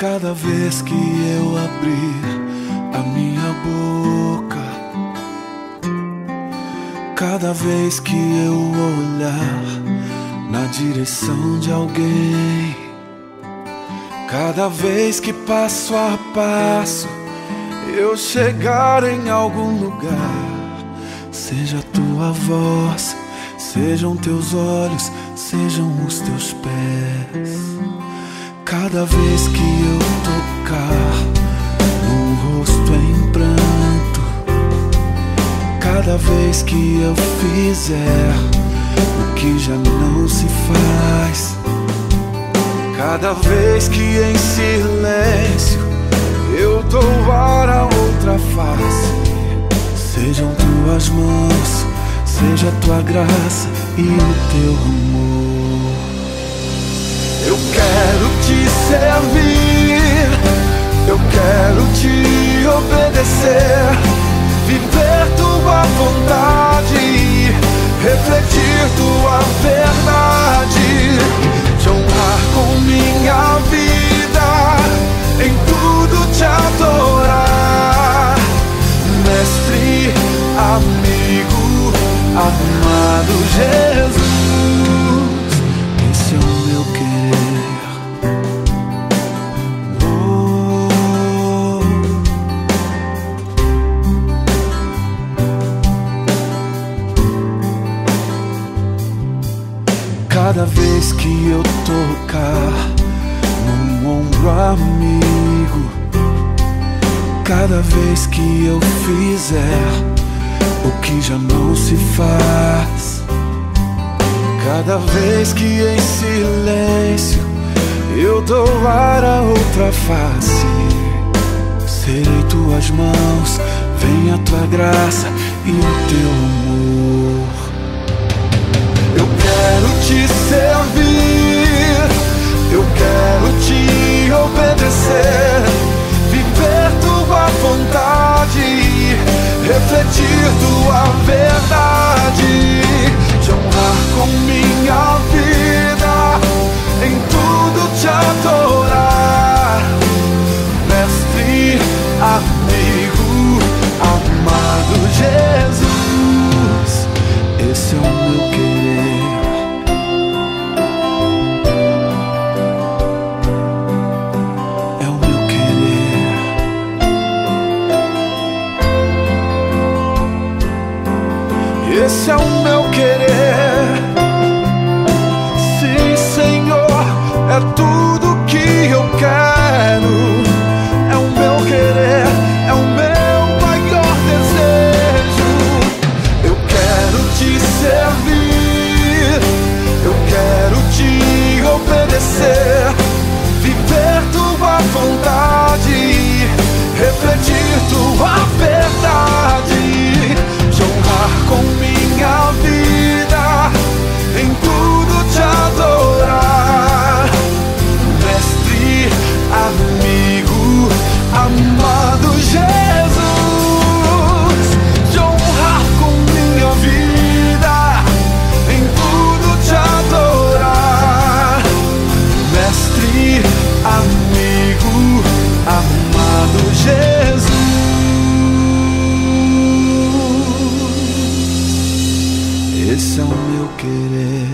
Cada vez que eu abrir a minha boca, cada vez que eu olhar na direção de alguém, cada vez que passo a passo eu chegar em algum lugar, seja a tua voz, sejam teus olhos, sejam os teus pés. Cada vez que eu tocar num rosto em pranto, cada vez que eu fizer o que já não se faz, cada vez que em silêncio eu dou a outra face, sejam tuas mãos, seja a tua graça e o teu amor. Eu quero te servir, eu quero te obedecer, viver tua vontade, refletir tua verdade, te honrar com minha vida, em tudo te adorar. Mestre, amigo, amado Jesus, esse é o meu querer. Cada vez que eu tocar num ombro amigo, cada vez que eu fizer o que já não se faz, cada vez que em silêncio eu dou a outra face, serei tuas mãos, vem a tua graça e o teu amor. Eu quero te servir, eu quero te obedecer, viver tua vontade, refletir tua verdade, te honrar com minha vida, em tudo te adorar. Mestre, amigo, amado Jesus, esse é o meu querer. Esse é o meu querer. Sim, Senhor, é tudo que eu quero. É o meu querer, é o meu maior desejo. Eu quero te servir, eu quero te obedecer, viver tua vontade, refletir tua verdade, te honrar com minha vida, em tudo te adorar. Mestre, amigo, amado Jesus, te honrar com minha vida, em tudo te adorar. Mestre, amigo, amado Jesus, esse é o meu querer.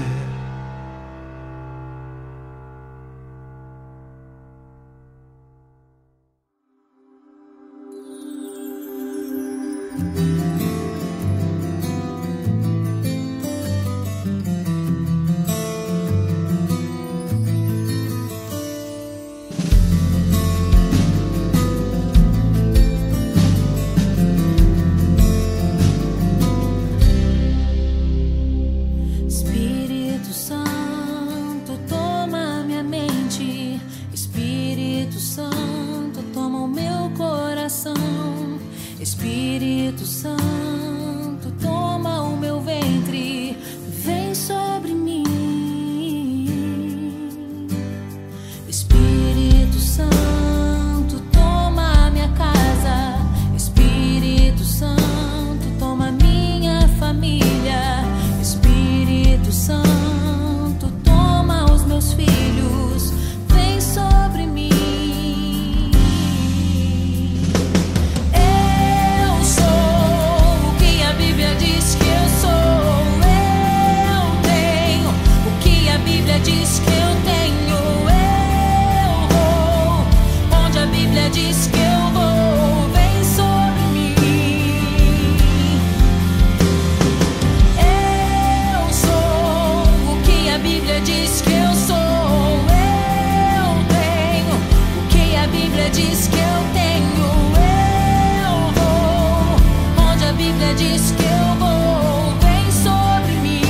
Espírito Santo, toma minha mente. Espírito Santo, toma o meu coração. Espírito Santo, toma o meu ventre. Vem sobre mim. Espírito Santo, toma minha casa. Espírito Santo, toma minha família. Espírito Santo, toma os meus filhos, vem sobre mim. diz que eu tenho, eu vou. Onde a Bíblia diz que eu vou, vem sobre mim.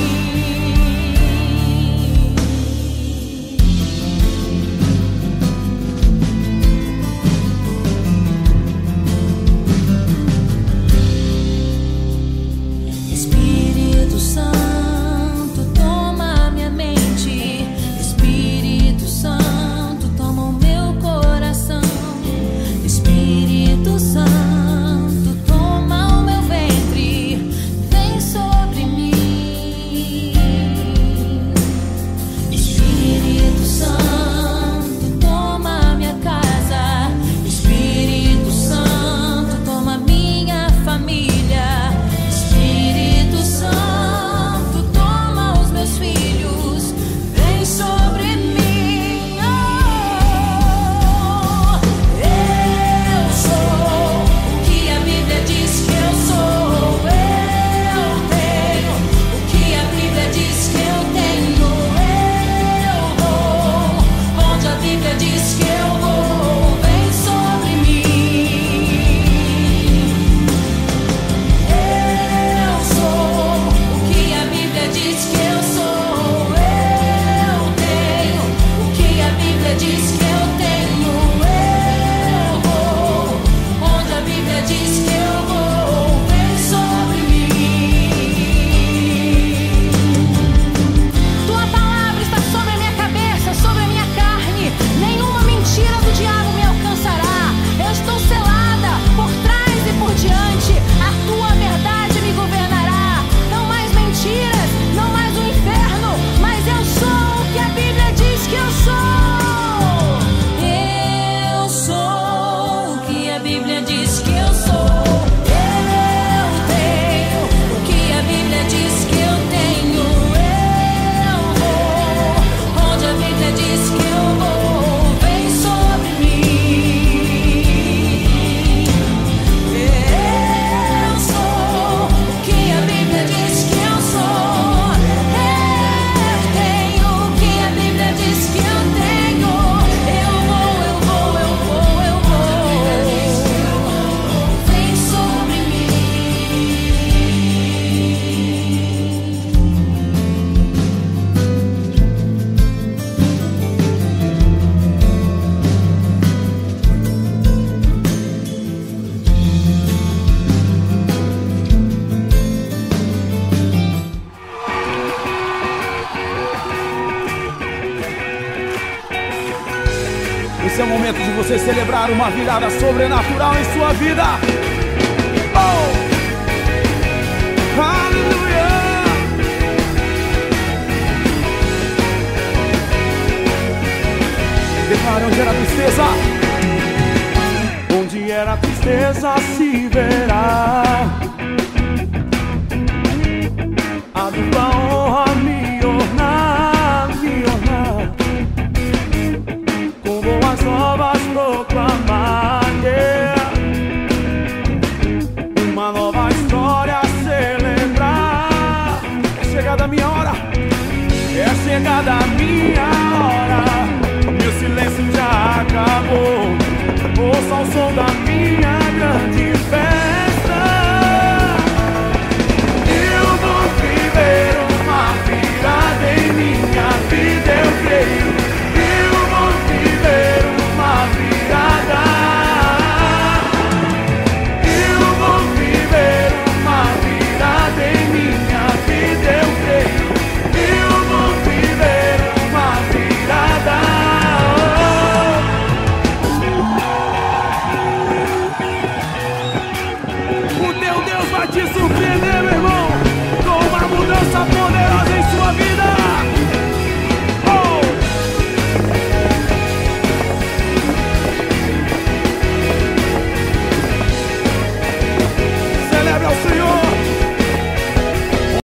Espírito Santo, toma minha mente. Espírito Santo, toma o meu coração. Espírito Santo, toma o meu ventre, vem sobre mim. Espírito Santo, toma minha casa. Espírito Santo, toma minha família. Espírito Santo, toma os meus filhos, vem sobre mim. Eu sou o que a Bíblia diz que eu sou. Eu tenho o que a Bíblia diz que eu tenho. Eu vou onde a Bíblia diz que eu vou, vem sobre mim. Eu sou o que a Bíblia diz que eu sou. Eu tenho o que a Bíblia diz que eu tenho. Eu vou onde a Bíblia diz que eu vou, vem sobre mim. Tua palavra está sobre a minha cabeça, sobre a minha carne. Nenhuma mentira do diabo me alcançará. Eu estou selada por trás e por diante. A tua verdade me governará. Não mais mentiras, não mais o inferno, mas eu sou o que a Bíblia diz que eu sou. Eu sou o que a Bíblia diz que eu sou. Eu tenho o que a Bíblia diz que eu tenho. Eu vou onde a Bíblia diz que eu vou, vem sobre mim. Eu sou o que a Bíblia diz que eu sou. Eu tenho o que a Bíblia diz que eu tenho. Eu vou, vem sobre mim. Esse é o momento de você celebrar uma virada sobrenatural em sua vida. Oh! Aleluia! Declara onde era a tristeza. Onde era a tristeza se verá a tua honra me ornar, me ornar. Com boas novas proclamar, yeah. Uma nova história a celebrar. É chegada a minha hora, é chegada a minha hora. Meu silêncio já acabou, ouça o som da